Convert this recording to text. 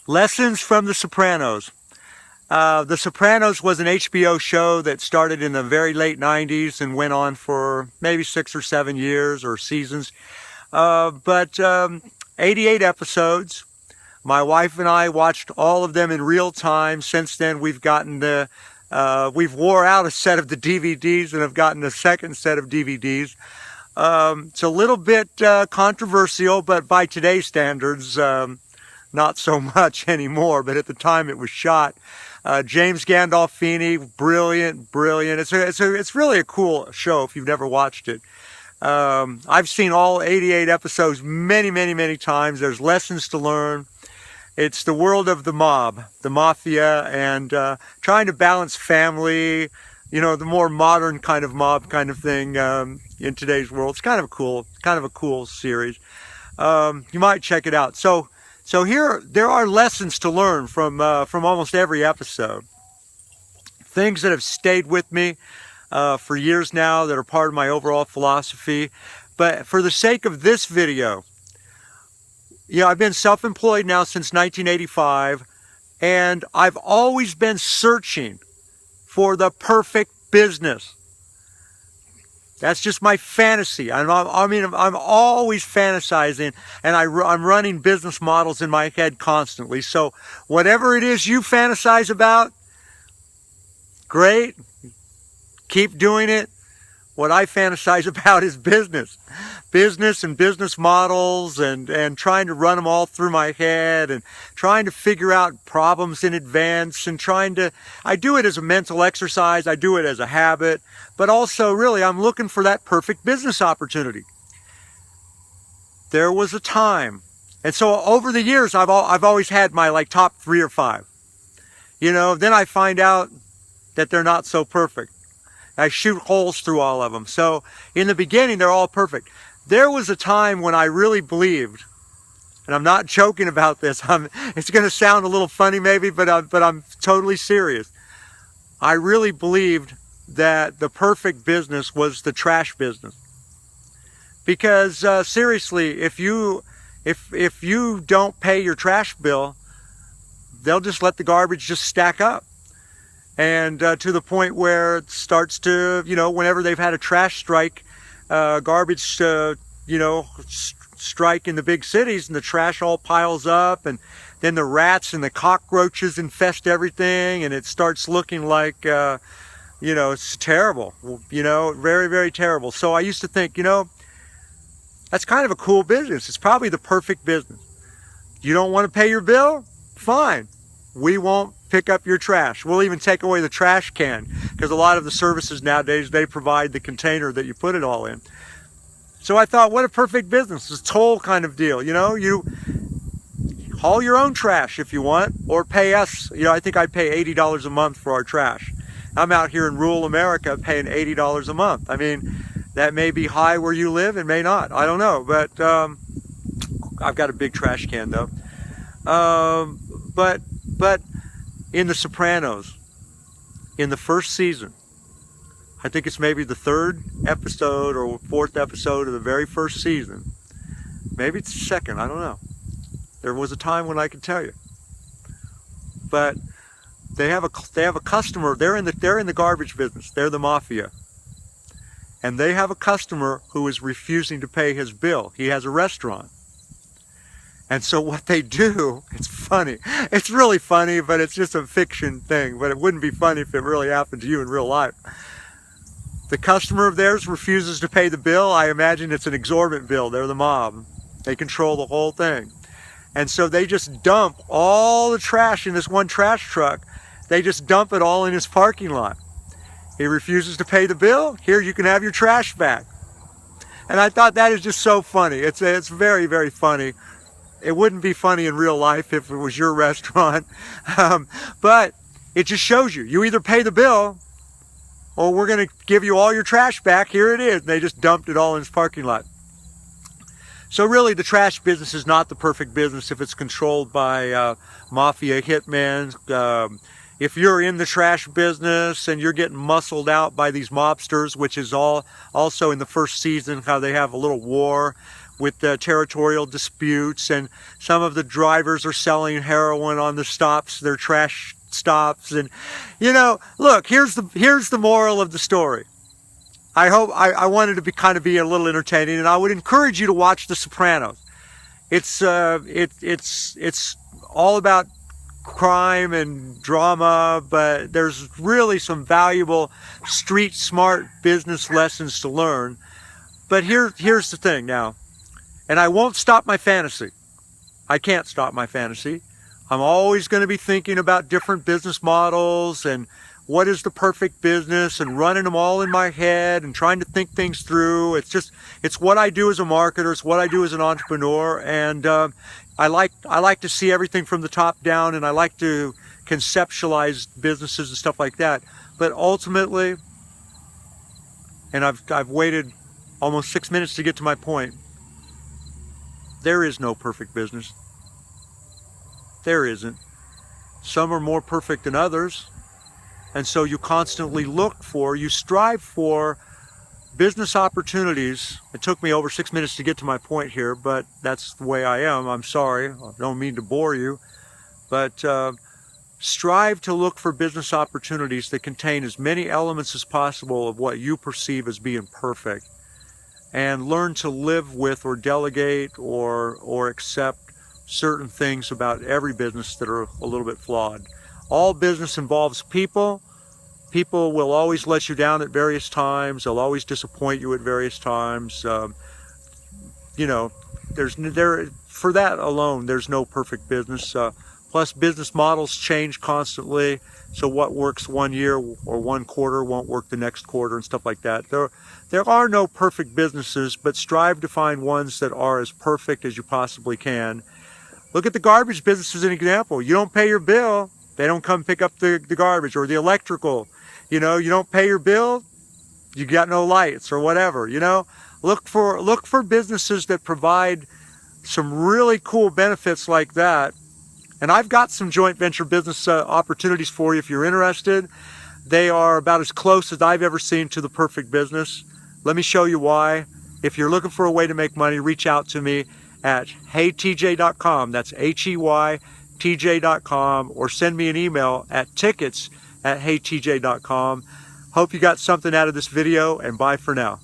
Lessons from The Sopranos. The Sopranos was an HBO show that started in the very late 90s and went on for maybe 6 or 7 years or seasons. But 88 episodes. My wife and I watched all of them in real time. Since then, we've gotten we've wore out a set of the DVDs and have gotten a second set of DVDs. It's a little bit controversial, but by today's standards, not so much anymore. But at the time it was shot, James Gandolfini, brilliant. It's really a cool show if you've never watched it. I've seen all 88 episodes many times. There's lessons to learn. It's the world of the mob, the mafia, and trying to balance family, the more modern kind of mob kind of thing in today's world. It's kind of a cool series. You might check it out. So here there are lessons to learn from almost every episode. Things that have stayed with me for years now, that are part of my overall philosophy. But for the sake of this video, I've been self-employed now since 1985, and I've always been searching for the perfect business. That's just my fantasy. I'm always fantasizing, and I'm running business models in my head constantly. So whatever it is you fantasize about, great. Keep doing it. What I fantasize about is business and business models, and trying to run them all through my head, and trying to figure out problems in advance, and I do it as a mental exercise. I do it as a habit, but also really I'm looking for that perfect business opportunity. There was a time, and so over the years I've always had my top 3 or 5. Then I find out that they're not so perfect. I shoot holes through all of them. So in the beginning, they're all perfect. There was a time when I really believed, and I'm not joking about this. It's going to sound a little funny maybe, but I'm totally serious. I really believed that the perfect business was the trash business. Because seriously, if you don't pay your trash bill, they'll just let the garbage just stack up. And to the point where it starts to, whenever they've had a trash strike, garbage, strike in the big cities, and the trash all piles up, and then the rats and the cockroaches infest everything, and it starts looking like, it's terrible, very terrible. So I used to think, that's kind of a cool business. It's probably the perfect business. You don't want to pay your bill? Fine. We won't pick up your trash. We'll even take away the trash can, because a lot of the services nowadays, they provide the container that you put it all in. So I thought, what a perfect business. It's a toll kind of deal. You haul your own trash if you want, or pay us. I think I pay $80 a month for our trash. I'm out here in rural America paying $80 a month. I mean, that may be high where you live, it may not. I don't know, but I've got a big trash can though. But in The Sopranos, in the first season, I think it's maybe the 3rd episode or 4th episode of the very first season. Maybe it's the 2nd, I don't know. There was a time when I could tell you. But they have a customer. They're in the garbage business. They're the mafia. And they have a customer who is refusing to pay his bill. He has a restaurant. And so what they do, it's funny. It's really funny, but it's just a fiction thing. But it wouldn't be funny if it really happened to you in real life. The customer of theirs refuses to pay the bill. I imagine it's an exorbitant bill. They're the mob. They control the whole thing. And so they just dump all the trash in this one trash truck. They just dump it all in his parking lot. He refuses to pay the bill. Here, you can have your trash back. And I thought that is just so funny. It's very funny. It wouldn't be funny in real life if it was your restaurant. But it just shows you. You either pay the bill, or we're going to give you all your trash back. Here it is. And they just dumped it all in his parking lot. So really, the trash business is not the perfect business if it's controlled by mafia hitmen. If you're in the trash business and you're getting muscled out by these mobsters, which is also in the first season how they have a little war with territorial disputes, and some of the drivers are selling heroin on the stops, their trash stops. And you know, look, here's the moral of the story. I wanted to be a little entertaining, and I would encourage you to watch The Sopranos. It's all about crime and drama, but there's really some valuable street smart business lessons to learn. But here's the thing now, and I won't stop my fantasy. I can't stop my fantasy. I'm always going to be thinking about different business models and what is the perfect business, and running them all in my head and trying to think things through. It's what I do as a marketer. It's what I do as an entrepreneur. And I like to see everything from the top down, and I like to conceptualize businesses and stuff like that. But ultimately, and I've waited almost 6 minutes to get to my point, there is no perfect business. There isn't. Some are more perfect than others. And so you constantly you strive for business opportunities. It took me over 6 minutes to get to my point here, but that's the way I am. I'm sorry. I don't mean to bore you. But strive to look for business opportunities that contain as many elements as possible of what you perceive as being perfect. And learn to live with or delegate or accept certain things about every business that are a little bit flawed. All business involves people. People will always let you down at various times. They'll always disappoint you at various times. You know, for that alone, there's no perfect business. Plus, business models change constantly. So what works one year or one quarter won't work the next quarter and stuff like that. There are no perfect businesses, but strive to find ones that are as perfect as you possibly can. Look at the garbage business as an example. You don't pay your bill, they don't come pick up the garbage. Or the electrical, you know, you don't pay your bill, you got no lights or whatever, you know. Look for businesses that provide some really cool benefits like that. And I've got some joint venture business opportunities for you if you're interested. They are about as close as I've ever seen to the perfect business. Let me show you why. If you're looking for a way to make money, reach out to me at heytj.com. That's HEYTJ.com, or send me an email at tickets@heytj.com. Hope you got something out of this video, and bye for now.